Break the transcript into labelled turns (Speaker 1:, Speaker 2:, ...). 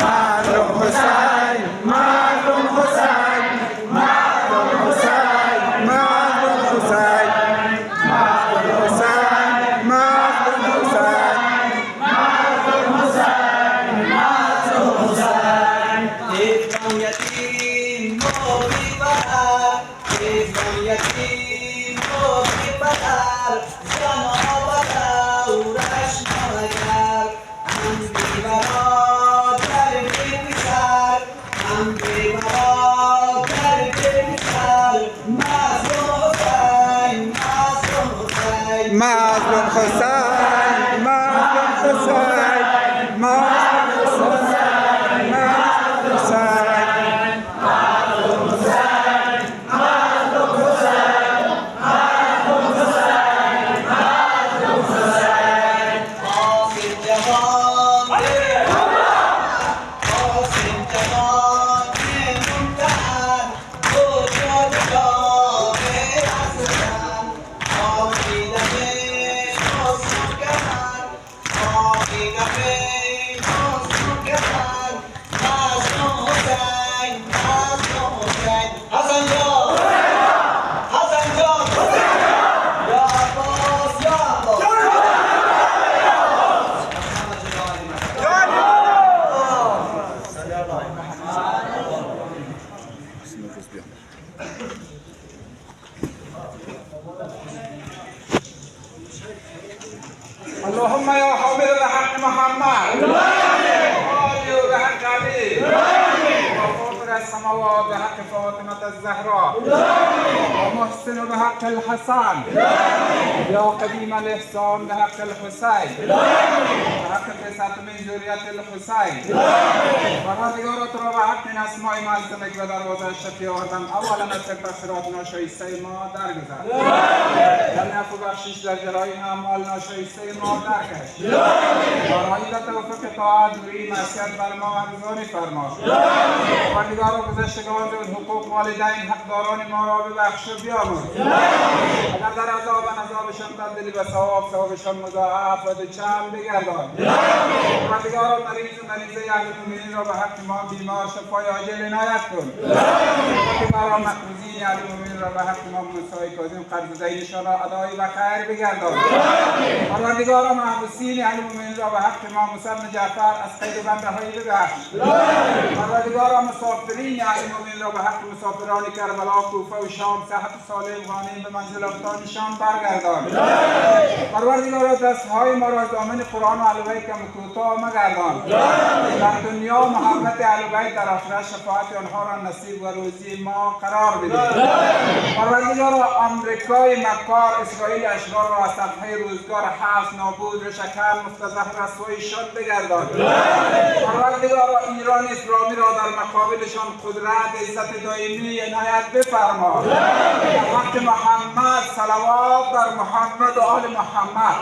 Speaker 1: مظلوم حسین مظلوم حسین مظلوم حسین مظلوم حسین مظلوم حسین مظلوم حسین مظلوم حسین مظلوم حسین
Speaker 2: ایوان یتیم و بی‌بهر ایوان یتیم و بی‌بهر زن آورش نگر من بی‌برادر بی‌پسر من بی‌برادر بی‌پسر مظلوم حسین مظلوم حسین
Speaker 1: مظلوم حسین مظلوم حسین مظلوم حسین مظلوم حسین مظلوم حسین مظلوم حسین مظلوم حسین
Speaker 2: قاسم جوان قاسم جوان منتهر تو جادگاه حسن آقیدم حسن کمر آقیدم حسن کمر مظلوم حسین مظلوم حسین حسن جان حسن جان یا عباس یا عباس
Speaker 1: اللهم يا حامل بحق محمد وآله بحق علي وفاطر السماوات بحق فاطمة الزهراء ومحسن بحق الحسن يا قديم الإحسان بحق الحسين بحق تسعة من ذرية الحسين پروردگارت را به حق این اسماء معظمه و دروازه شفیع آدم اولا از تقصیرات ناشایسته ما درگذر یعنی عفو بخشش در جرای اعمال ناشایسته ما درکش برای توفیق طاعت روی معصیت بر ما ارزانی فرما پروردگارا گذشتگان و حقوق والدین حقداران ما را ببخش و بیامرز اگر در عذابشان تبدیلی به ثوابشان مضاعف و دوچند بگردان پروردگارا مریضه اهل مومنین را به حق ما بیمار شفای عاجل عنایت کن پروردگارا مقروضین اهل مومنین را به حق ما موسی کاظم قرض دینشان را ادای و خیر بگردان پروردگارا محبوسین اهل مومنین را به حق ما موسی جعفر از قید و بنده‌های ببخش پروردگارا مسافرین اهل مومنین را به حق مسافران کربلا کوفه و شام صحت و سالم غانم به منزل افتادشان برگردان پروردگارا دستهای ما را از دامن قرآن و اهل کم کوتاه مگردان در دنیا محبت اهل بیت در آخرت شفاعت آنها را نصیب و روزی ما قرار بده پروردگارا آمریکای مکار اسرائیل اشرار را از صفحه روزگار حبس نابود و شکر مفتضح رسوایشان بگردان پروردگارا ایران اسلامی را در مقابلشان قدرت عزت دائمی عنایت بفرما در وقت محمد صلوات بر محمد و آل محمد